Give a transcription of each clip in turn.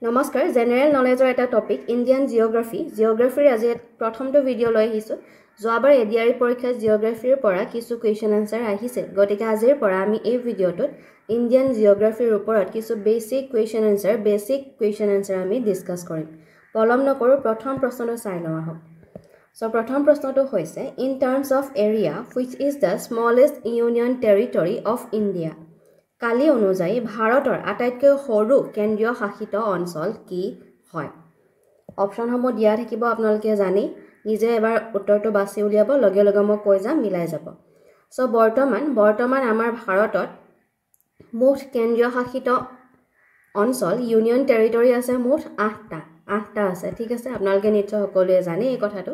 নমস্কাৰ জেনাৰেল নলেজৰ এটা topic Indian geography জিঅ'গ্ৰাফিৰ আজি প্ৰথমটো ভিডিঅ' লৈ আহিছোঁ যোৱাবাৰ এডিআৰই পৰীক্ষাত জিঅ'গ্ৰাফিৰ পৰা কিছু কুৱেশ্যন আনসাৰ আহিছে গতিকে আজিৰ পৰা আমি এই ভিডিঅ'টোত ইণ্ডিয়ান জিঅ'গ্ৰাফিৰ ওপৰত কিছু বেসিক কুৱেশ্যন আনসাৰ আমি ডিসকাস কৰিম পলম নকৰো প্ৰথম প্ৰশ্নটো চাই লওঁ আহক সো প্ৰথম প্ৰশ্নটো হৈছে in terms of area which is the smallest union territory of India কালি অনুযায়ী ভাৰতৰ আটাইতকৈ সৰু কেন্দ্ৰীয় শাসিত অঞ্চল কি হয় অপচনসমূহ দিয়া থাকিব আপোনালোকে জানি নিজে এবাৰ উত্তৰটো বাছি উলিয়াব লগে লগে মই কৈ যাম মিলাই যাব সো বৰ্তমান আমাৰ ভাৰতত মুঠ কেন্দ্ৰীয় শাসিত অঞ্চল ইউনিয়ন টেৰিটৰি আছে মুঠ 8টা আছে ঠিক আছে আপোনালোকে নিশ্চয় সকলোৱে জানে এই কথাটো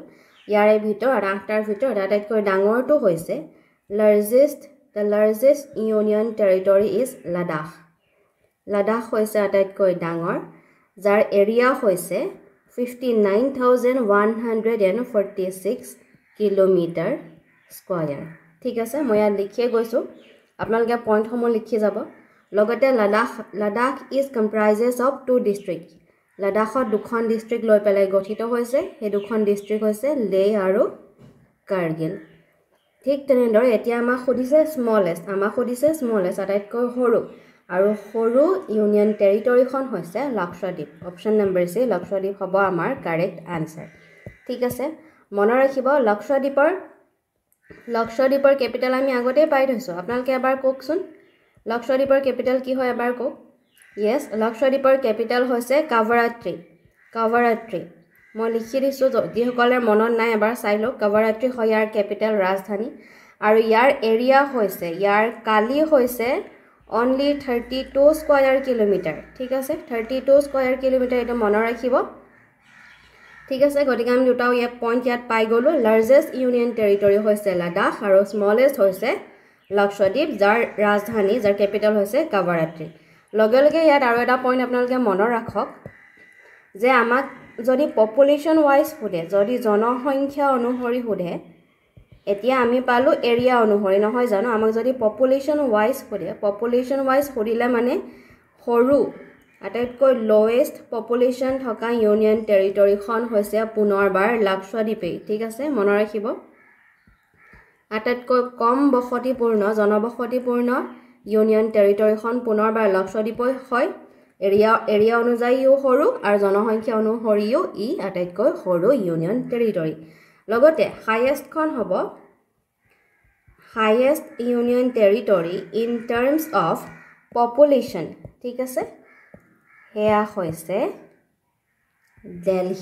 ইয়াৰে ভিতৰত 8টাৰ ভিতৰত আটাইতকৈ ডাঙৰটো হৈছে The largest union territory is Ladakh. Ladakh hoise ataitকৈ ডাঙৰ যাৰ এৰিয়া হৈছে 59,146 কিলোমিটাৰ স্কয়াৰ ঠিক আছে মই ইয়াত লিখি গৈছো আপোনালোকে পইণ্ট সমূহ লিখি যাব লগতে Ladakh is comprises of two districts লাডাখত দুখন ডিস্ট্ৰিক্ট লৈ পেলাই গঠিত হৈছে এই দুখন ডিস্ট্ৰিক্ট হৈছে লে আৰু কাৰ্গিল ঠিক তেনেদৰে এতিয়া আমাক খুদিছে স্মলেষ্ট আটাইতকৈ সৰু আৰু সৰু ইউনিয়ন টেৰিটৰিখন হৈছে লক্ষদ্বীপ অপচন নম্বৰ সি লক্ষদ্বীপ হ'ব আমাৰ কাৰেক্ট আনসাৰ ঠিক আছে মনত ৰাখিব লক্ষদ্বীপৰ ক্যাপিটেল আমি আগতে পাই থৈছো আপোনালোকে এবাৰ কোকচোন লক্ষদ্বীপৰ ক্যাপিটেল কি হয় এবাৰ কোক yes লক্ষদ্বীপৰ ক্যাপিটেল হৈছে কাভাৰাত্ৰি মই লিখি দিছো যদি সকলৰ মনত নাই এবাৰ চাই লওক কাভাৰাত্ৰি হয় ইয়াৰ ক্যাপিটেল ৰাজধানী আৰু ইয়াৰ এৰিয়া হৈছে ইয়াৰ কালি হৈছে only 32 স্কয়াৰ কিলোমিটাৰ ঠিক আছে 32 স্কয়াৰ কিলোমিটাৰ এটা মনত ৰাখিব ঠিক আছে গতিকে আমি দুটাও এক পইণ্ট ইয়াত পাই গলো লাৰ্জেষ্ট ইউনিয়ন টেৰিটৰি হৈছে লাডাখ আৰু স্মলেষ্ট হৈছে লক্ষদ্বীপ যাৰ ৰাজধানী যাৰ ক্যাপিটেল হৈছে কাভাৰাত্ৰি লগে লগে ইয়াত আৰু এটা পইণ্ট আপোনালোকে মনত ৰাখক যে আমাক যদি পপুলেশন ওয়াইজ খুদে যদি জনসংখ্যা অনুসৰি খুদে এতিয়া আমি পালো এৰিয়া অনুসৰি নহয় জানো আমাক যদি পপুলেশন ওয়াইজ খুদিলে মানে সৰু আটাইতকৈ লোৱেষ্ট পপুলেশন থকা ইউনিয়ন টেৰিটৰিখন হৈছে পুনৰবাৰ লক্ষদ্বীপ ঠিক আছে মনত ৰাখিব আটাইতকৈ কম জনবসতিপূৰ্ণ ইউনিয়ন টেৰিটৰিখন পুনৰবাৰ লক্ষদ্বীপ হয় এৰিয়া অনুযায়ীও সৰু আৰু জনসংখ্যা অনুসৰিও ই আটাইতকৈ সৰু ইউনিয়ন টেৰিটৰি লগতে highest union territory in terms of population ঠিক আছে হেয়া হৈছে দিল্লী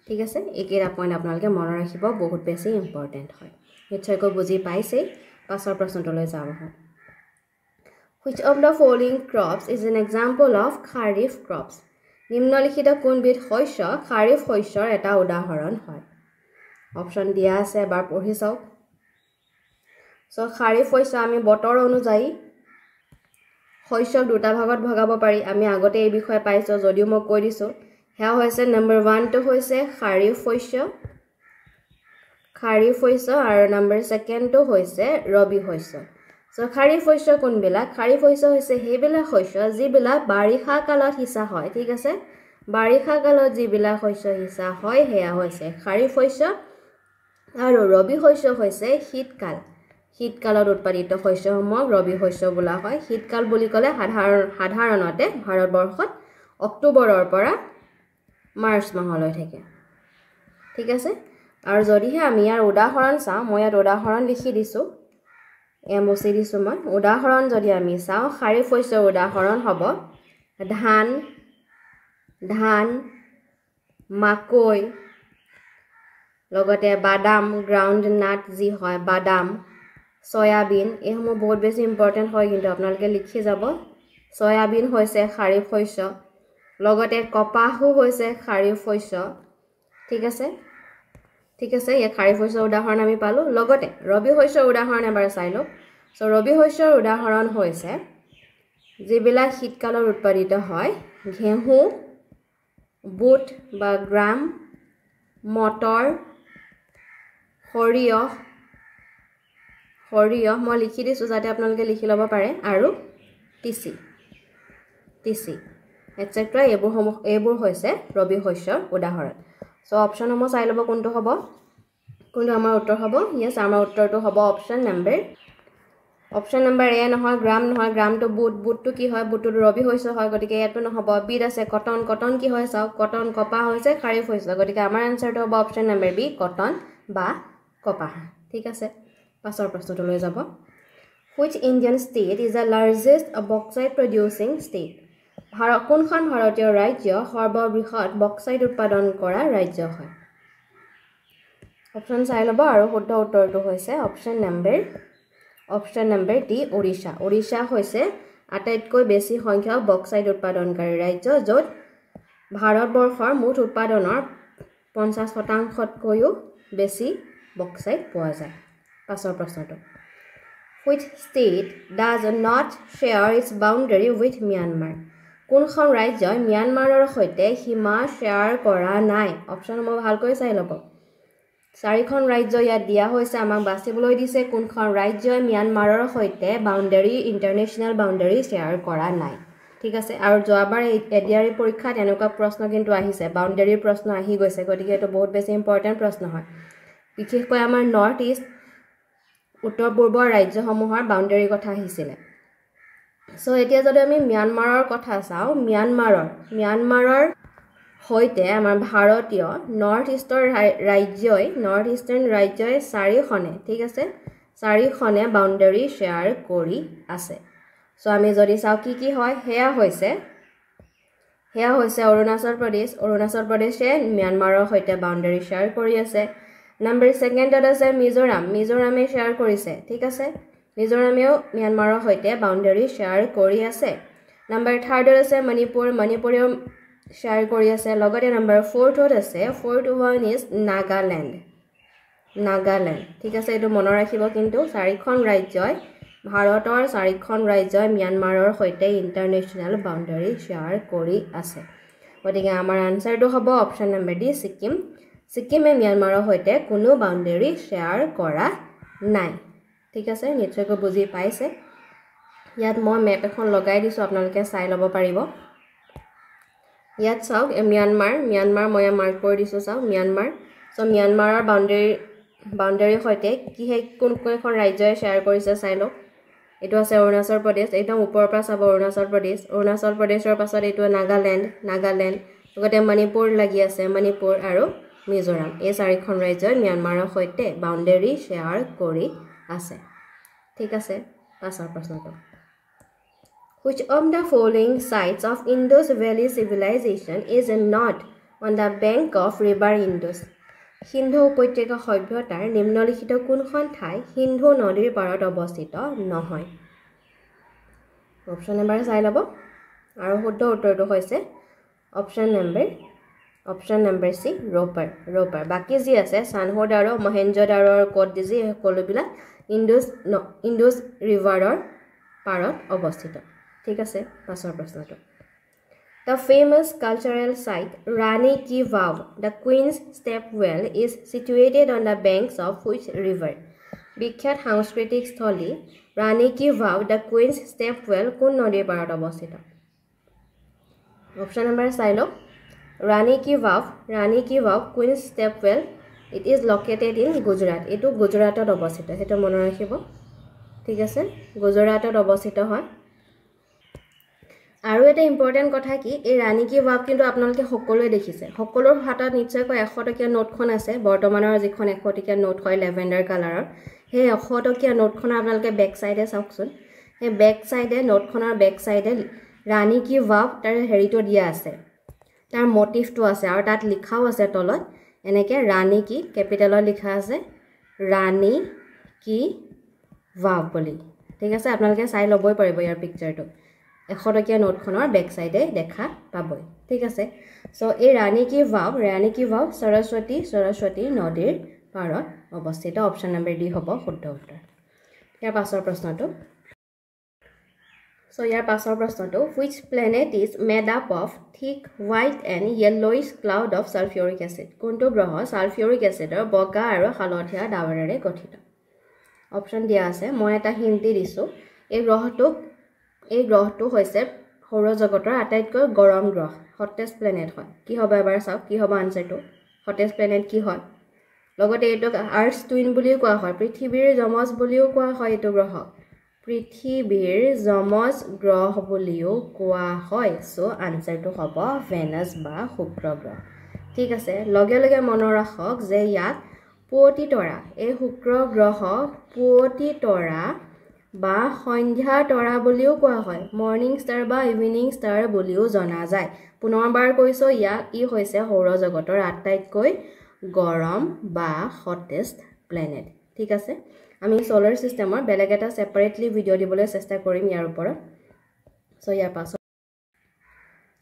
ঠিক আছে একেটা পইণ্ট আপোনালোকে মনত ৰাখিব বহুত বেছি ইম্পৰ্টেন্ট হয় নিশ্চয়কৈ বুজি পাইছে পাছৰ প্ৰশ্নটোলৈ যাওঁ Which of the following crops is an example of kharif crops? নিম্নলিখিত কোনবিধ শস্য খাৰিফ শস্যৰ এটা উদাহৰণ হয় অপচন দিয়া আছে এবাৰ পঢ়ি চাওক সো খাৰিফ শস্য আমি বতৰ অনুযায়ী শস্য দুটা ভাগত ভগাব পাৰি আমি আগতে এই বিষয় পাইছো যদিও মই কৈ দিছো হেয়া হৈছে নম্বৰ 1 টো হৈছে খাৰিফ শস্য আৰু নম্বৰ 2 টো হৈছে ৰবি শস্য সো খাৰিফ শস্য কোনবিলাক খাৰিফ শস্য হৈছে হেবিলাক শস্য যিবিলাক বাৰিষা কালত হিসা হয় ঠিক আছে বাৰিষা কালত যিবিলাক শস্য হিসা হয় হেয়া হৈছে খাৰিফ শস্য আৰু ৰবি শস্য হৈছে শীতকালত উৎপাদিত শস্যসমূহ ৰবি শস্য বোলা হয় শীতকাল বুলি ক'লে সাধাৰণতে ভাৰতবৰ্ষত অক্টোবৰৰ পৰা মাৰ্চ মাহলৈ থাকে ঠিক আছে আৰু যদিহে আমি ইয়াৰ উদাহৰণ চাওঁ মই ইয়াত উদাহৰণ লিখি দিছো এমচি দিছো মই উদাহৰণ যদি আমি চাওঁ খাৰিফ শস্যৰ উদাহৰণ হ'ব ধান মাকৈ লগতে বাদাম গ্ৰাউণ্ড নাট যি হয় বাদাম সয়াবিন এইসমূহ বহুত বেছি ইম্পৰ্টেন্ট হয় কিন্তু আপোনালোকে লিখি যাব সয়াবিন হৈছে খাৰিফ শস্য লগতে কপাহো হৈছে খাৰিফ শস্য ঠিক আছে এই খাৰিফ শস্যৰ উদাহৰণ আমি পালো লগতে ৰবি শস্যৰ উদাহৰণ এবাৰ চাই লওক সো ৰবি শস্যৰ উদাহৰণ হৈছে যিবিলাক শীতকালত উৎপাদিত হয় ঘেঁহু বুট বা গ্ৰাম মটৰ সৰিয়হ মই লিখি দিছো যাতে আপোনালোকে লিখি ল'ব পাৰে আৰু টিচি এটসেট্ৰা এইবোৰ হৈছে ৰবি শস্যৰ উদাহৰণ সো অপচনসমূহ চাই ল'ব কোনটো হ'ব কোনটো আমাৰ উত্তৰ হ'ব ইয়েস আমাৰ উত্তৰটো হ'ব অপচন নম্বৰ এ নহয় গ্ৰামটো বুটটো কি হয় বুটটো ৰবি শস্য হয় গতিকে এটো নহব বিট আছে কটন কি হয় চাও কটন কপাহ হৈছে খাৰিফ শস্য গতিকে আমাৰ আনসাৰটো হ'ব অপচন নম্বৰ বি কটন বা কপাহ ঠিক আছে পাছৰ প্ৰশ্নটো লৈ যাব Which Indian state is the largest bauxite producing state? কোনখন ভাৰতীয় ৰাজ্য সৰ্ববৃহৎ বক্সাইট উৎপাদন কৰা ৰাজ্য হয় অপচন চাই ল'ব আৰু শুদ্ধ উত্তৰটো হৈছে অপচন নম্বৰ ডি ওড়িশা হৈছে আটাইতকৈ বেছি সংখ্যক বক্সাইট উৎপাদনকাৰী ৰাজ্য য'ত ভাৰতবৰ্ষৰ মুঠ উৎপাদনৰ 50%তকৈও বেছি বক্সাইট পোৱা যায় পাছৰ প্ৰশ্নটো Which state does not share its boundary with Myanmar? কোনখন ৰাজ্যই ম্যানমাৰৰ সৈতে সীমা শ্বেয়াৰ কৰা নাই অপচনসমূহ ভালকৈ চাই ল'ব চাৰিখন ৰাজ্য ইয়াত দিয়া হৈছে আমাক বাছিবলৈ দিছে কোনখন ৰাজ্যই ম্যানমাৰৰ সৈতে বাউণ্ডাৰী ইন্টাৰনেশ্যনেল বাউণ্ডাৰী শ্বেয়াৰ কৰা নাই ঠিক আছে আৰু যোৱাবাৰ এডিআৰই পৰীক্ষাত এনেকুৱা প্ৰশ্ন কিন্তু আহিছে বাউণ্ডাৰীৰ প্ৰশ্ন আহি গৈছে গতিকে এটো বহুত বেছি ইম্পৰ্টেন্ট প্ৰশ্ন হয় বিশেষকৈ আমাৰ নৰ্থ ইষ্ট উত্তৰ পূৰ্বৰ ৰাজ্যসমূহৰ বাউণ্ডাৰীৰ কথা আহিছিলে সো এতিয়া যদি আমি ম্যানমাৰৰ কথা চাও ম্যানমাৰৰ হয়তে আমাৰ ভাৰতীয় নৰ্থ ইষ্টাৰ্ণ ৰাজ্যই চাৰিখনে ঠিক আছে চাৰিখনে বাউণ্ডাৰী শ্বেয়াৰ কৰি আছে সো আমি যদি চাও কি হয় হেয়া হৈছে অৰুণাচল প্ৰদেশে ম্যানমাৰৰ সৈতে বাউণ্ডাৰী শ্বেয়াৰ কৰি আছে নম্বৰ 2ত আছে মিজোৰামে শ্বেয়াৰ কৰিছে ঠিক আছে মিজোৰামেও ম্যানমাৰৰ সৈতে বাউণ্ডাৰী শ্বেয়াৰ কৰি আছে নম্বৰ 3ত আছে মণিপুৰেও শ্বেয়াৰ কৰি আছে লগতে নম্বৰ 4ত আছে 4th one is নাগালেণ্ড ঠিক আছে এটো মনত ৰাখিব কিন্তু চাৰিখন ৰাজ্যই ভাৰতৰ চাৰিখন ৰাজ্যই ম্যানমাৰৰ সৈতে ইন্টাৰনেশ্যনেল বাউণ্ডাৰী শ্বেয়াৰ কৰি আছে গতিকে আমাৰ আনসাৰটো হ'ব অপচন নম্বৰ ডি সিকিমে ম্যানমাৰৰ সৈতে কোনো বাউণ্ডাৰী শ্বেয়াৰ কৰা নাই ঠিক আছে নিশ্চয়কৈ বুজি পাইছে ইয়াত মই মেপ এখন লগাই দিছো আপোনালোকে চাই ল'ব পাৰিব ইয়াত চাওক ম্যানমাৰ মই মাৰ্ক কৰি দিছো চাওক ম্যানমাৰ সো ম্যানমাৰৰ বাউণ্ডাৰীৰ সৈতে কোনখন ৰাজ্যই শ্বেয়াৰ কৰিছে চাই লওক এটো আছে অৰুণাচল প্ৰদেশ একদম ওপৰৰ পৰা চাব অৰুণাচল প্ৰদেশৰ পাছত এটো নাগালেণ্ড লগতে মণিপুৰ লাগি আছে মণিপুৰ আৰু মিজোৰাম এই চাৰিখন ৰাজ্যই ম্যানমাৰৰ সৈতে বাউণ্ডাৰী শ্বেয়াৰ কৰি আছে ঠিক আছে পাছৰ প্ৰশ্নটো Which of the following sites of Indus Valley Civilization is not on the bank of river Indus? Sindhu উপত্যকা সভ্যতাৰ নিম্নলিখিত কোনখন ঠাই সিন্ধু নদীৰ পাৰত অৱস্থিত নহয় অপচন নম্বৰ চাই ল'ব আৰু শুদ্ধ উত্তৰটো হৈছে অপচন নম্বৰ সি ৰোপাৰ বাকি যি আছে সানহোদ আৰু মহেঞ্জোদাৰোৰ কোড দিজি সকলোবিলাক ইণ্ডুছ ৰিভাৰৰ পাৰত অৱস্থিত ঠিক আছে পাছৰ প্ৰশ্নটো The famous cultural site Rani Ki Vav, the Queen's Step Well, is situated on the banks of which river? বিখ্যাত সাংস্কৃতিক স্থলী Rani Ki Vav, the Queen's Step Well, কোন নদীৰ পাৰত অৱস্থিত অপচন নম্বৰ চাই লওক Rani Ki Vav, Queen's Step Well, it is located in Gujarat. এটো গুজৰাটত অৱস্থিত হেতু মনত ৰাখিব ঠিক আছে গুজৰাটত অৱস্থিত হয় আৰু এটা ইম্পৰ্টেন্ট কথা কি এই ৰাণী কি ভাৱ কিন্তু আপোনালোকে সকলোৱে দেখিছে সকলোৰ হাতত নিশ্চয়কৈ 100 টকীয়া নোটখন আছে বৰ্তমানৰ যিখন 100 টকীয়া নোট হয় লেভেণ্ডাৰ কালাৰৰ হে 100 টকীয়া নোটখন আপোনালোকে বেক সাইডে চাওকচোন হে বেক সাইডে নোটখনৰ বেক সাইডে ৰাণী কি ভাৱ তাৰ হেৰিটো দিয়া আছে তাৰ মোটিভটো আছে আৰু তাত লিখাও আছে তলত এনেকে ৰাণী কি ক্যাপিটালত লিখা আছে ৰাণী কি ভাৱ বুলি ঠিক আছে আপোনালোকে চাই ল'বই পাৰিব ইয়াৰ পিকচাৰটো 100 টকীয়া নোটখনৰ বেক সাইডে দেখা পাবই ঠিক আছে সো এই ৰাণী কি ভাৱ সৰস্বতী নদীৰ পাৰত অৱস্থিত অপচন নম্বৰ ডি হ'ব শুদ্ধ উত্তৰ ইয়াৰ পাছৰ প্ৰশ্নটো which planet is made up of thick white and yellowish cloud of sulfuric acid কোনটো গ্ৰহ সালফিউৰিক এসিডৰ বগা আৰু হালধীয়া ডাৱৰেৰে গঠিত অপচন দিয়া আছে মই এটা হিন্ট দিছো এই গ্ৰহটো হৈছে সৌৰজগতৰ আটাইতকৈ গৰম গ্ৰহ হটেষ্ট প্লেনেট হয় কি হ'ব এবাৰ চাওক কি হ'ব আনসাৰটো হটেষ্ট প্লেনেট কি হয় লগতে এইটোক আৰ্থ টুইন বুলিও কোৱা হয় পৃথিৱীৰ যমজ বুলিও কোৱা হয় এইটো গ্ৰহক পৃথিৱীৰ যমজ গ্ৰহ বুলিও কোৱা হয় সো আনসাৰটো হ'ব ভেনাছ বা শুক্ৰ গ্ৰহ ঠিক আছে লগে লগে মনত ৰাখক যে ইয়াত পুৱতি তৰা এই শুক্ৰ গ্ৰহ পুৱতি তৰা বা সন্ধ্যা তৰা বুলিও কোৱা হয় মৰ্নিং ষ্টাৰ বা ইভিনিং ষ্টাৰ বুলিও জনা যায় পুনৰবাৰ কৈছো ইয়াক ই হৈছে সৌৰজগতৰ আটাইতকৈ গৰম বা হটেষ্ট প্লেনেট ঠিক আছে আমি সোলাৰ সিস্টেমৰ বেলেগ এটা সেপাৰেটলি ভিডিও দিবলৈ চেষ্টা কৰিম ইয়াৰ ওপৰত সো ইয়াৰ পাছত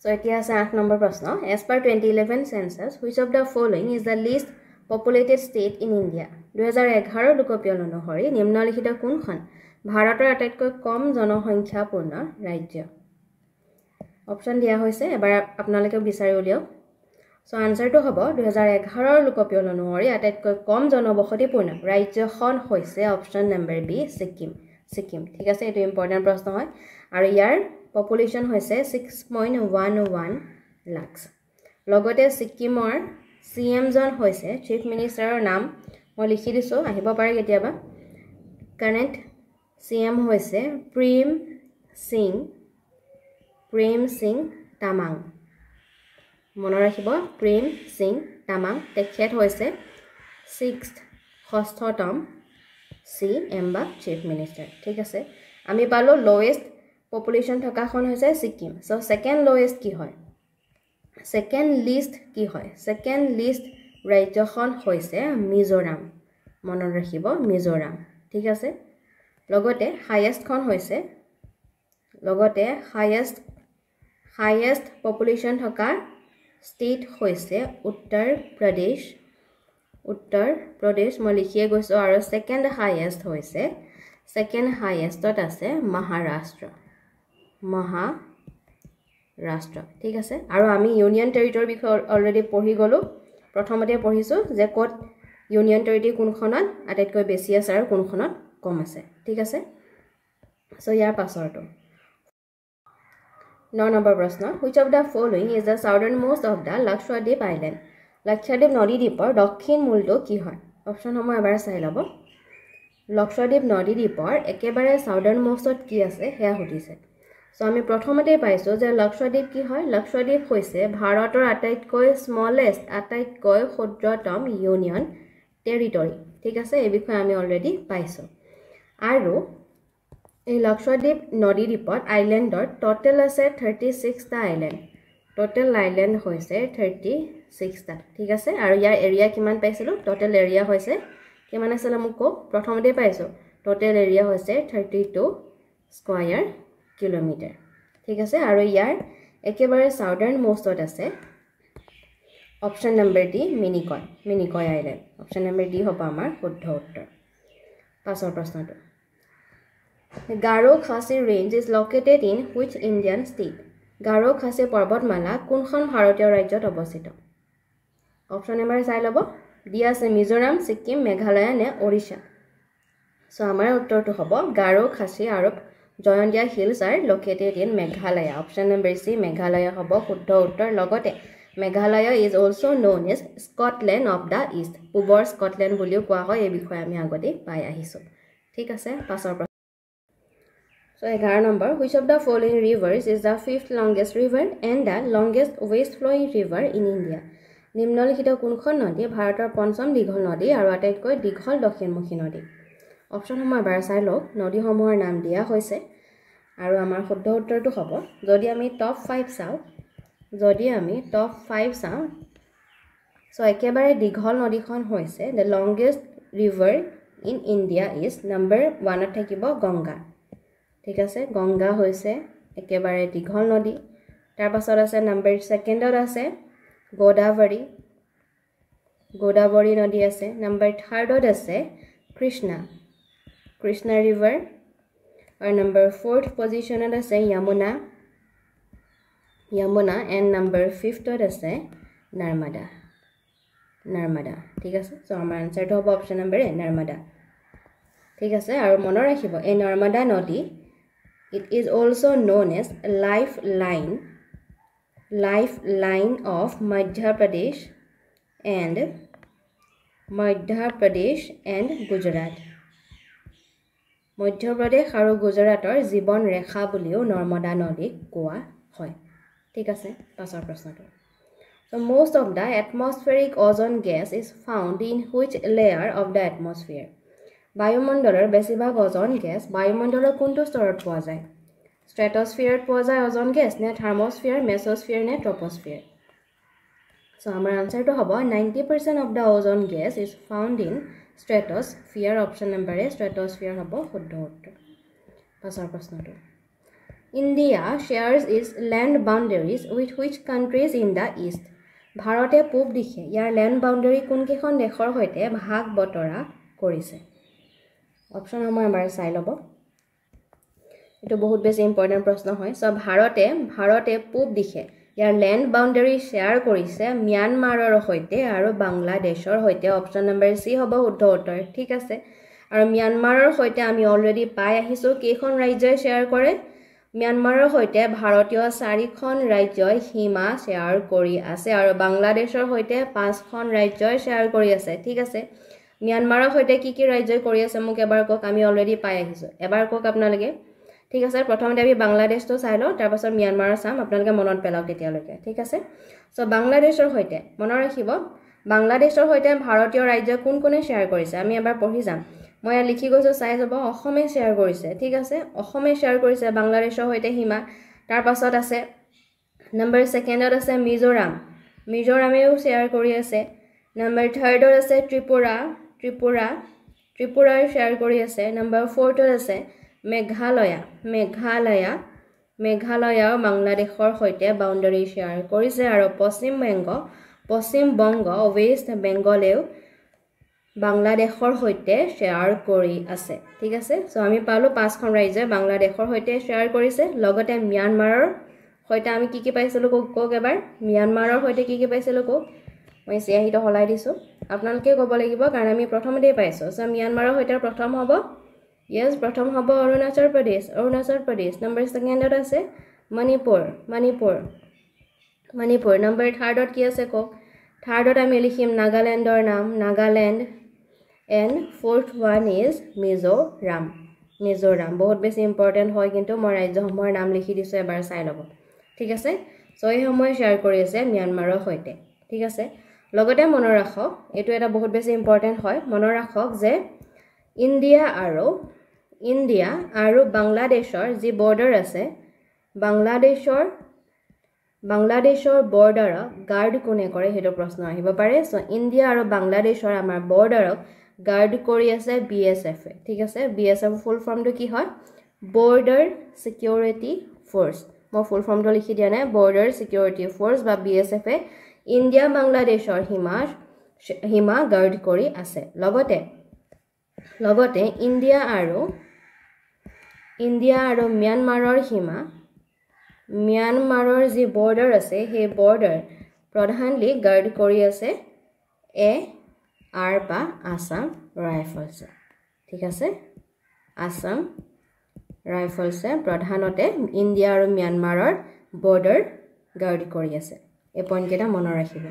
সো এতিয়া আছে 8 নম্বৰ প্ৰশ্ন as per 2011 census which of the following is the least populated state in India 2011 লোকপিয়ল অনুসৰি নিম্নলিখিত কোনখন ভাৰতৰ আটাইতকৈ কম জনসংখ্যাপূৰ্ণ ৰাজ্য অপচন দিয়া হৈছে এবাৰ আপোনালোকে বিচাৰি উলিয়াওক সো আনসাৰটো হ'ব 2011 লোকপিয়ল অনুসৰি আটাইতকৈ কম জনবসতিপূৰ্ণ ৰাজ্যখন হৈছে অপচন নম্বৰ বি সিকিম ঠিক আছে এটো ইম্পৰ্টেন্ট প্ৰশ্ন হয় আৰু ইয়াৰ পপুলেশন হৈছে 6.11 লাখ লগতে সিকিমৰ সিএম জন হৈছে চিফ মিনিষ্টাৰৰ নাম মই লিখি দিছো আহিব পাৰে কেতিয়াবা কাৰেন্ট সিএম হৈছে প্ৰেম সিং তামাং মনত ৰাখিব প্ৰেম সিং তামাং তেখেত হৈছে 6th সিএম বা চিফ মিনিষ্টাৰ ঠিক আছে আমি পালো লোৱেষ্ট পপুলেশন থকাখন হৈছে সিকিম সো সেকেন্ড লোৱেষ্ট কি হয় সেকেন্ড লিষ্ট কি হয় সেকেন্ড লিষ্ট ৰাজ্যখন হৈছে মিজোৰাম মনত ৰাখিব মিজোৰাম ঠিক আছে লগতে হাইয়েষ্ট খন হৈছে লগতে হাইয়েষ্ট পপুলেশন থকা ষ্টেট হৈছে উত্তৰ প্ৰদেশ মই লিখিয়ে গৈছো আৰু সেকেন্ড হাইয়েষ্টত আছে মহাৰাষ্ট্ৰ ঠিক আছে আৰু আমি ইউনিয়ন টেৰিটৰি বিষয়ে অলৰেডি পঢ়ি গলো প্ৰথমতে পঢ়িছো যে কোট ইউনিয়ন টেৰিটৰি কোনখনত আটাইতকৈ বেছি আছে আৰু কোনখনত কম আছে ঠিক আছে সো ইয়াৰ পাছৰটো 9 নম্বৰ প্ৰশ্ন which of the following is the southernmost of the Lakshadweep island Lakshadweep নদী দ্বীপৰ দক্ষিণ মূলটো কি হয় অপচন সময় এবাৰ চাই লব লাক্ষাদ্বীপ নদী দ্বীপৰ একেবাৰে সাউদাৰ্ণমোষ্টত কি আছে হেয়া সুধিছে সো আমি প্ৰথমতে পাইছো যে লাক্ষাদ্বীপ কি হয় লাক্ষাদ্বীপ হৈছে ভাৰতৰ আটাইতকৈ স্মলেষ্ট আটাইতকৈ ক্ষুদ্ৰতম ইউনিয়ন টেৰিটৰি ঠিক আছে এই বিষয়ে আমি অলৰেডি পাইছো আৰু এই লাক্ষাদ্বীপ নদী দ্বীপত আইল্যান্ডৰ টোটাল আছে 36 টা আইল্যান্ড টোটাল আইল্যান্ড হৈছে 36 টা ঠিক আছে আৰু ইয়াৰ এৰিয়া কিমান পাইছিলো টোটাল এৰিয়া হৈছে কিমান আছিল মোক কো প্ৰথমতে পাইছো টোটাল এৰিয়া হৈছে 32 স্কয়াৰ কিলোমিটাৰ ঠিক আছে আৰু ইয়াৰ একেবাৰে সাউদাৰ্ণ মোষ্টত আছে option number D Minicoy island option number D হ'ব আমাৰ শুদ্ধ উত্তৰ পাছৰ প্ৰশ্নটো Garo Khasi range is located in which Indian state? Garo Khasi পৰ্বতমালা কোনখন ভাৰতীয় ৰাজ্যত অৱস্থিত? অপচন নম্বৰ চাই লব দিয়া আছে মিজোৰাম সিকিম মেঘালয় নে ওড়িশা সো আমাৰ উত্তৰটো হ'ব Garo Khasi আৰু Jaintia hills are located in Meghalaya option number C Meghalaya হ'ব শুদ্ধ উত্তৰ লগতে Meghalaya is also known as Scotland of the East পূবৰ স্কটলেণ্ড বুলিও কোৱা হয় এই বিষয়ে আমি আগতে পাই আহিছো ঠিক আছে পাছৰ So 11 number which of the following rivers is the fifth longest river and the longest west flowing river in India নিম্নলিখিত কোনখন নদী ভাৰতৰ পঞ্চম দীঘল নদী আৰু আটাইতকৈ দীঘল দক্ষিণমুখী নদী অপচন সময় বাৰ চাই লওক নদীসমূহৰ নাম দিয়া হৈছে আৰু আমাৰ শুদ্ধ উত্তৰটো হ'ব যদি আমি টপ 5 চাওঁ সো একেবাৰে দীঘল নদীখন হৈছে the longest river in India is number 1 থাকিব গংগা ঠিক আছে গংগা হৈছে একেবাৰে দীঘল নদী তাৰ পাছত আছে নম্বৰ 2ত আছে গোদাবৰী নদী আছে নম্বৰ 3ত আছে কৃষ্ণা ৰিভাৰ আৰু নম্বৰ 4th পজিশনত আছে যমুনা এণ্ড নম্বৰ 5ত আছে নৰ্মদা ঠিক আছে সো আমাৰ আনসাৰটো হ'ব অপচন নম্বৰ এ নৰ্মদা ঠিক আছে আৰু মনত ৰাখিব এই নৰ্মদা নদী It is also known as lifeline of Madhya Pradesh and Gujarat. Madhya Pradesh আৰু গুজৰাটৰ জীৱন ৰেখা বুলিও নৰ্মদা নদীক কোৱা হয় ঠিক আছে পাছৰ প্ৰশ্নটো So most of the atmospheric ozone gas is found in which layer of the atmosphere বায়ুমণ্ডলৰ বেছিভাগ ওজন গ্যাস বায়ুমণ্ডলৰ কোনটো স্তৰত পোৱা যায় স্ট্ৰেটোস্ফিয়াৰত পোৱা যায় ওজন গ্যাস নে থাৰ্মোস্ফিয়াৰ মেসোস্ফিয়াৰ নে ট্ৰপোস্ফিয়াৰ So our answer to hobo 90% of the ozone gas is found in stratosphere. Option number A stratosphere hobo shuddho uttor. Pasar prashno to. India shares its land boundaries with which countries in the east? Bharote pub dikhe yar land boundary kun kekhon dekhor hoite bhag botora korise. Option homo amar sai lobo. Eto bahut beshi important prashno hoy. So bharote pub dikhe year land বাউন্ডাৰী share কৰিছে মিয়ানমাৰৰ হৈতে আৰু বাংলাদেশৰ হৈতে option number সি হ'ব শুদ্ধ উত্তৰ ঠিক আছে আৰু মিয়ানমাৰৰ হৈতে আমি অলৰেডি পাই আহিছো কেইখন ৰাজ্যই শেয়াৰ কৰে মিয়ানমাৰৰ হৈতে ভাৰতীয় 4খন ৰাজ্যই সীমা শেয়াৰ কৰি আছে আৰু বাংলাদেশৰ হৈতে 5খন ৰাজ্যই শেয়াৰ কৰি আছে ঠিক আছে মিয়ানমাৰৰ হৈতে কি ৰাজ্যই কৰি আছে মোক এবাৰ কক আমি অলৰেডি পাই আহিছো এবাৰ কক আপোনালোকে ঠিক আছে প্ৰথমতে আমি বাংলাদেশটো চাই লও তাৰ পাছত মিয়ানমাৰৰ চাম আপোনালোকে মনত পেলাওক তেতিয়ালৈকে ঠিক আছে সো বাংলাদেশৰ হৈতে মনত ৰাখিব বাংলাদেশৰ হৈতে ভাৰতীয় ৰাজ্য কোন কোনে শেয়াৰ কৰিছে আমি এবাৰ পঢ়ি যাম মই লিখি গৈছো চাই যাব অসমে শেয়াৰ কৰিছে ঠিক আছে অসমে শেয়াৰ কৰিছে বাংলাদেশৰ হৈতে সীমা তাৰ পাছত আছে নম্বৰ 2ত আছে মিজোৰামেও শেয়াৰ কৰি আছে নম্বৰ 3ত আছে ত্ৰিপুৰাৰ শেয়াৰ কৰি আছে নম্বৰ 4ত আছে মেঘালয়া বাংলাদেশৰ হৈতে বাউন্ডাৰী শেয়াৰ কৰিছে আৰু পশ্চিম বংগ ওয়েস্ট বেংগলেও বাংলাদেশৰ হৈতে শেয়াৰ কৰি আছে ঠিক আছে সো আমি পালো 5খন ৰাজ্য বাংলাদেশৰ হৈতে শেয়াৰ কৰিছে লগতে মিয়ানমাৰৰ হৈতে আমি কি পাইছিলো কক এবাৰ মিয়ানমাৰৰ হৈতে কি পাইছিলো কক মই সিয়াহিটো হলাই দিছো আপোনালোকে ক'ব লাগিব কাৰণ আমি প্ৰথমতে পাইছো সো মিয়ানমাৰৰ হৈতে প্ৰথম হ'ব Yes, pratham hobo Arunachal Pradesh. Number 2nd ase Manipur. Number 3rd ki ase ko? 3rd ami likhim Nagaland or naam Nagaland. And 4th one is Mizoram. Bahut beshi important hoy kintu moi rajyo homor naam likhi disu ebar sai lobo. Thik ase? So ei homoy share kori ase Myanmar or hoite. Thik ase? Logote monor rakhok. Etu eta bahut beshi important hoy. Monor rakhok je India আৰু বাংলাদেশৰ যি border আছে বাংলাদেশৰ বৰ্ডাৰক guard কোনে কৰে হেটো প্ৰশ্ন আহিব পাৰে সো ইন্ডিয়া আৰু বাংলাদেশৰ আমাৰ বৰ্ডাৰক গাৰ্ড কৰি আছে BSF ঠিক আছে BSF ফুল ফৰ্মটো কি হয় বৰ্ডাৰ সিকিউৰিটি ফোৰ্স মই ফুল ফৰ্মটো লিখি দিয়া নাই বৰ্ডাৰ সিকিউৰিটি ফোৰ্স বা BSF ইন্ডিয়া বাংলাদেশৰ সীমা গাৰ্ড কৰি আছে লগতে ইন্ডিয়া আৰু মিয়ানমাৰৰ যি বৰ্ডাৰ আছে হে বৰ্ডাৰ প্ৰধানলি গাৰ্ড কৰি আছে AR বা আসাম ৰাইফলছ ঠিক আছে আসাম ৰাইফলছ প্ৰধানতে ইন্ডিয়া আৰু মিয়ানমাৰৰ বৰ্ডাৰ গাৰ্ড কৰি আছে এই পইণ্ট কেটা মনত ৰাখিব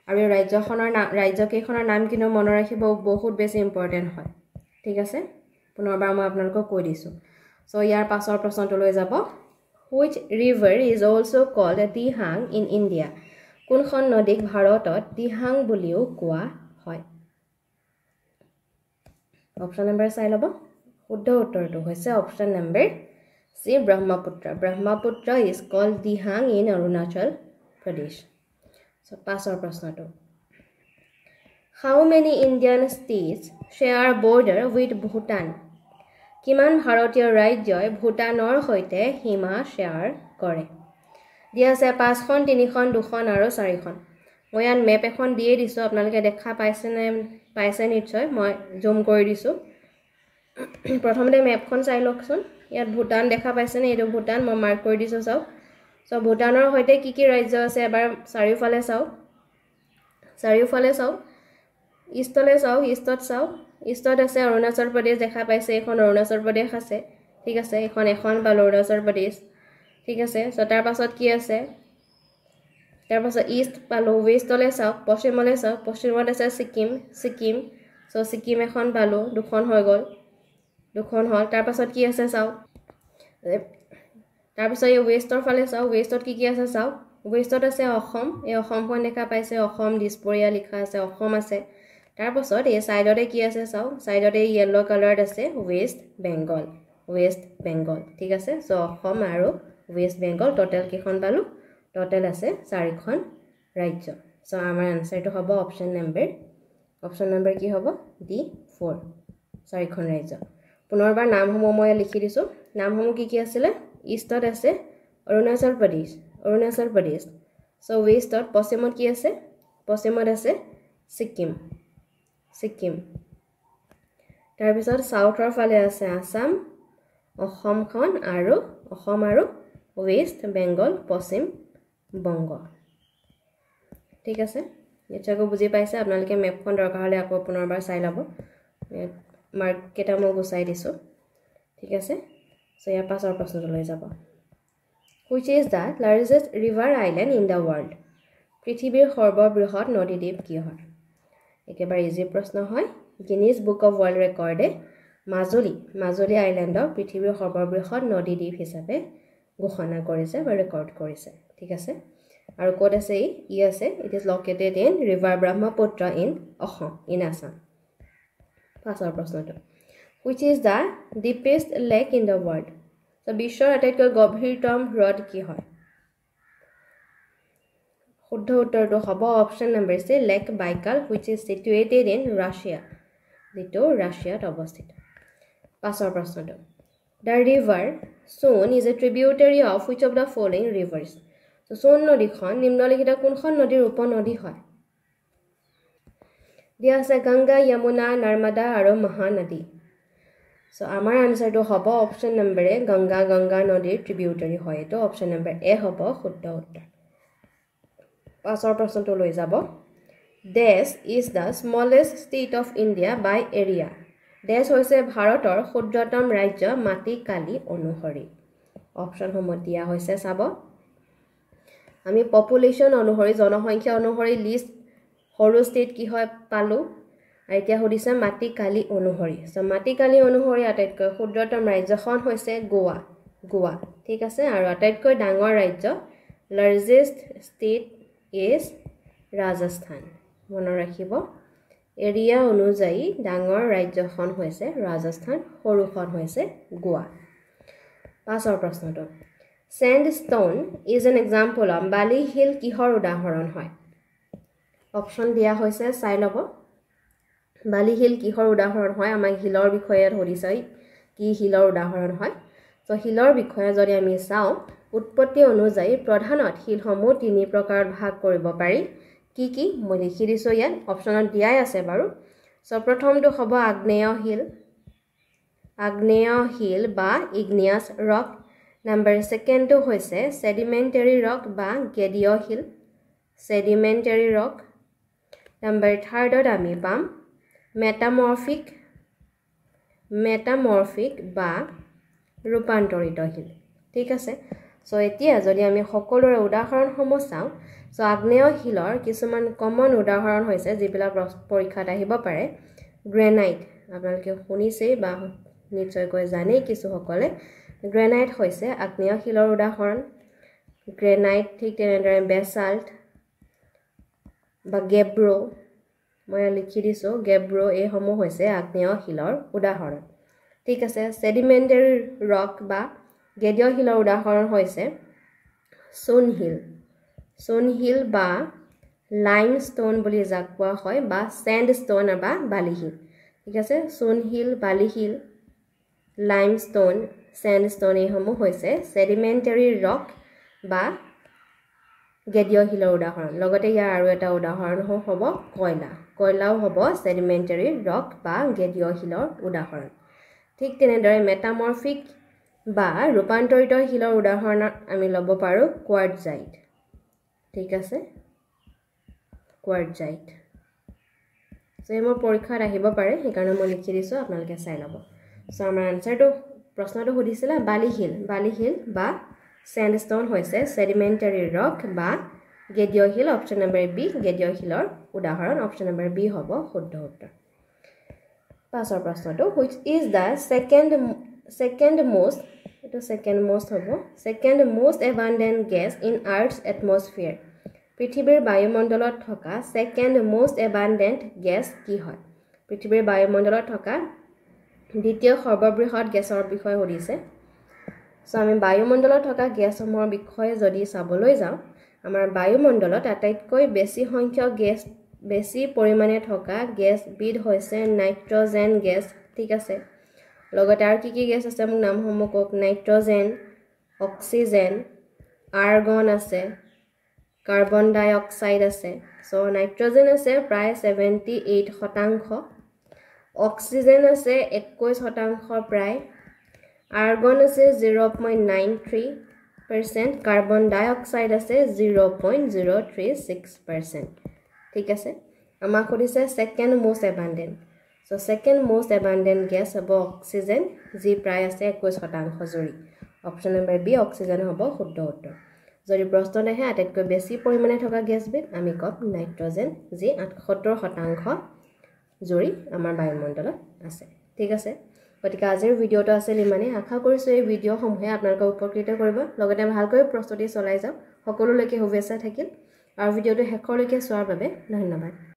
আৰু ৰাজ্যকেইখনৰ নাম কিনো মনত ৰাখিব বহুত বেছি ইম্পৰ্টেন্ট হয় ঠিক আছে পুনৰবাৰ মই আপোনালোকক কৈ দিছো সো ইয়াৰ পাছৰ প্ৰশ্নটো লৈ যাব which river is also called Dihang in India কোনখন নদীক ভাৰতত দিহাং বুলিও কোৱা হয় অপচন নম্বৰ চাই লব শুদ্ধ উত্তৰটো হৈছে option number C Brahmaputra is called Dihang in Arunachal Pradesh so পাছৰ প্ৰশ্নটো How many Indian states share border with Bhutan? কিমান ভাৰতীয় ৰাজ্যই ভুটানৰ হৈতে সীমা শেয়াৰ কৰে দিয়া আছে 5খন 3খন 2খন আৰু 4খন মই আন মেপ এখন দিয়ে দিছো আপোনালোকে দেখা পাইছে নিশ্চয় মই জুম কৰি দিছো প্ৰথমতে মেপখন চাই লওকচোন ইয়াত ভুটান দেখা পাইছে নে এটো ভুটান মই মাৰ্ক কৰি দিছো চাও সো ভুটানৰ হৈতে কি ৰাজ্য আছে এবাৰ চাৰিওফালে চাও ইষ্টত আছে অৰুণাচল প্ৰদেশ দেখা পাইছে এখন অৰুণাচল প্ৰদেশ আছে ঠিক আছে এখন পালো অৰুণাচল প্ৰদেশ ঠিক আছে সো তাৰ পাছত কি আছে তাৰ পাছত ইষ্ট পালো ওয়েষ্টলে চাওক পশ্চিমলে চাওক পশ্চিমত আছে সিকিম সো সিকিম এখন পালো দুখন হৈ গল দুখন হল তাৰ পাছত কি আছে চাওক তাৰ পাছত এই ওয়েষ্টৰ ফালে চাওক ওয়েষ্টত কি আছে চাওক ওয়েষ্টত আছে অসম এই অসমখন দেখা পাইছে অসম দিছপৰীয়া লিখা আছে অসম আছে তাৰ পাছত এই সাইডতে কি আছে চাওক সাইডতে ইয়েলো কালাৰত আছে ওয়েষ্ট বেংগল ঠিক আছে সো অসম আৰু ওয়েষ্ট বেংগল টোটাল কিখন পালো টোটাল আছে 4খন ৰাজ্য সো আমাৰ আনসাৰটো হ'ব অপচন নম্বৰ কি হ'ব D4 4খন ৰাজ্য পুনৰবাৰ নামসমূহ মই লিখি দিছো নামসমূহ কি আছিল ইষ্টত আছে অৰুণাচল প্ৰদেশ সো ওয়েষ্টত পশ্চিমত কি আছে পশ্চিমত আছে সিকিম তাৰ পিছত সাউথৰ ফালে আছে আসাম অসম আৰু ওয়েষ্ট বেংগল পশ্চিম বংগ ঠিক আছে এতিয়াকো বুজি পাইছে আপোনালোকে মেপখন দৰকাৰ হলে আকৌ পুনৰবাৰ চাই লব মাৰ্ক কেটা মই গুচাই দিছো ঠিক আছে সো ইয়াৰ পাছৰ প্ৰশ্নটো লৈ যাব Which is the largest river island in the world? পৃথিৱীৰ সৰ্ববৃহৎ নদীদ্বীপ কি হয় একেবাৰে ইজি প্ৰশ্ন হয় গিনিজ বুক অফ ওয়াৰ্ল্ড ৰেকৰ্ডে মাজুলী আইল্যান্ডক পৃথিৱীৰ সৰ্ববৃহৎ নদীদ্বীপ হিচাপে ঘোষণা কৰিছে বা ৰেকৰ্ড কৰিছে ঠিক আছে আৰু কোড আছে ই আছে it is located in river Brahmaputra in Assam in Assam পাছৰ প্ৰশ্নটো Which is the deepest lake in the world? So বিশ্বৰ আটাইতকৈ গভীৰতম হ্ৰদ কি হয় শুদ্ধ উত্তৰটো হ'ব option number C lake Baikal which is situated in Russia যেটো ৰাছিয়াত অৱস্থিত পাছৰ প্ৰশ্নটো The river Son is a tributary of which of the following rivers? So Son নদীখন নিম্নলিখিত কোনখন নদীৰ উপনদী হয় দিয়া আছে গংগা যমুনা নৰ্মদা আৰু মহানদী সো আমাৰ আনসাৰটো হ'ব অপচন নম্বৰ এ গংগা নদীৰ ট্ৰিবিউটাৰি হয় এটো অপচন নম্বৰ এ হ'ব শুদ্ধ উত্তৰ পাছৰ প্ৰশ্নটো লৈ যাব This is the smallest state of India by area দেশ হৈছে ভাৰতৰ ক্ষুদ্ৰতম ৰাজ্য মাটিকালি অনুসৰি অপচন সমূহ দিয়া হৈছে চাব আমি পপুলেশন অনুসৰি জনসংখ্যা অনুসৰি লিষ্ট সৰু ষ্টেট কি হয় পালো এতিয়া হদিছে মাটিকালি অনুসৰি সো মাটিকালি অনুসৰি আটাইতকৈ ক্ষুদ্ৰতম ৰাজ্যখন হৈছে গোৱা ঠিক আছে আৰু আটাইতকৈ ডাঙৰ ৰাজ্য লাৰ্জেষ্ট ষ্টেট ইজ ৰাজস্থান মনত ৰাখিব এৰিয়া অনুযায়ী ডাঙৰ ৰাজ্যখন হৈছে ৰাজস্থান সৰুখন হৈছে গোৱা পাছৰ প্ৰশ্নটো Sandstone is an example of বালি হিল কিহৰ উদাহৰণ হয় অপচন দিয়া হৈছে চাই লব বালি হিল কিহৰ উদাহৰণ হয় আমাক হিলৰ বিষয়ে ধৰিছে কি হিলৰ উদাহৰণ হয় তো হিলৰ বিষয়ে যদি আমি চাও উৎপত্তি অনুযায়ী প্ৰধানত হিলসমূহ তিনি প্ৰকাৰত ভাগ কৰিব পাৰি কি মই লিখি দিছো ইয়াত অপচনত দিয়াই আছে বাৰু সো প্ৰথমটো হ'ব আগ্নেয় হিল বা ইগনিয়াছ ৰক নাম্বাৰ সেকেন্ডটো হৈছে সেডিমেন্টাৰী ৰক বা গেডিয় হিল সেডিমেন্টাৰী ৰক নাম্বাৰ থাৰ্ডত আমি পাম মেটামৰফিক বা ৰূপান্তৰিত হিল ঠিক আছে সো এতিয়া যদি আমি সকলোৰে উদাহৰণসমূহ চাওঁ সো আগ্নেয় হিলৰ কিছুমান কমন উদাহৰণ হৈছে যিবিলাক পৰীক্ষাত আহিব পাৰে গ্ৰেনাইট আপোনালোকে শুনিছে বা নিশ্চয়কৈ জানে কিছু সকলে গ্ৰেনাইট হৈছে আগ্নেয় হিলৰ উদাহৰণ গ্ৰেনাইট ঠিক তেনেদৰে বেসাল্ট বা গেব্ৰো মই লিখি দিছো গেব্ৰো এই সমূহ হৈছে আগ্নেয় হিলৰ উদাহৰণ ঠিক আছে সেডিমেন্টাৰী ৰক বা গেডিয় হিলৰ উদাহৰণ হৈছে সোনহিল বা লাইমস্টোন বুলি যাক কোৱা হয় বা স্যান্ডস্টোন বা বালিহিল ঠিক আছে সোনহিল বালিহিল লাইমস্টোন স্যান্ডস্টোন এই সমূহ হৈছে সেডিমেন্টাৰী ৰক বা গেডিয় হিলৰ উদাহৰণ লগতে ইয়াৰ আৰু এটা উদাহৰণ হ'ব কয়লাও হ'ব সেডিমেন্টাৰী ৰক বা গেডিয় হিলৰ উদাহৰণ ঠিক তেনেদৰে মেটামৰফিক বা ৰূপান্তৰিত হিলৰ উদাহৰণ আমি লব পাৰো কোৱাৰ্টজাইট ঠিক আছে কোৱাৰ্টজাইট সো মোৰ পৰীক্ষাত আহিব পাৰে সেইকাৰণে মই লিখি দিছো আপোনালোকে চাই লব সো আমাৰ আনসাৰটো প্ৰশ্নটো সুধিছিল বালি হিল বা স্যান্ডস্টোন হৈছে সেডিমেন্টাৰী ৰক বা গেডিয় হিল অপচন নম্বৰ বি গেডিয় হিলৰ উদাহৰণ অপচন নম্বৰ বি হ'ব শুদ্ধ উত্তৰ পাছৰ প্ৰশ্নটো which is the second most abundant gas in earth's atmosphere পৃথিৱীৰ বায়ুমণ্ডলত থকা second most abundant gas কি হয় পৃথিৱীৰ বায়ুমণ্ডলত থকা দ্বিতীয় সৰ্ববৃহৎ গেছৰ বিষয়ে সুধিছে সো আমি বায়ুমণ্ডলত থকা গেছসমূহৰ বিষয়ে যদি চাবলৈ যাওঁ আমাৰ বায়ুমণ্ডলত আটাইতকৈ বেছি সংখ্যক গেছ বেছি পৰিমাণে থকা গেছ বিধ হৈছে নাইট্ৰজেন গেছ ঠিক আছে লগতে আৰু কি গেছ আছে মোক নামসমূহ কক নাইট্ৰজেন অক্সিজেন আৰ্গন আছে কাৰ্বন ডাই অক্সাইড আছে সো নাইট্ৰজেন আছে প্ৰায় 78% অক্সিজেন আছে 21% প্ৰায় আৰ্গন আছে 0.93% কাৰ্বন ডাই অক্সাইড আছে 0.036% ঠিক আছে আমাক কৈছে second most abundant so second most abundant gas হ'ব অক্সিজেন যি প্ৰায় আছে 21% জুৰি অপচন নম্বৰ বি অক্সিজেন হ'ব শুদ্ধ উত্তৰ যদি প্ৰশ্ন আহে আটাইতকৈ বেছি পৰিমাণে থকা গ্যাস বিধ আমি কম নাইট্ৰজেন যি 78% জুৰি আমাৰ বায়ুমণ্ডলত আছে ঠিক আছে গতিকে আজিৰ ভিডিওটো আছিল ইমানে আশা কৰিছো এই ভিডিও সমূহে আপোনালোকক উপকৃত কৰিব লগতে ভালকৈ প্ৰস্তুতি চলাই যাওক সকলোলৈকে শুভেচ্ছা থাকিল আৰু ভিডিওটো শেষলৈকে চোৱাৰ বাবে ধন্যবাদ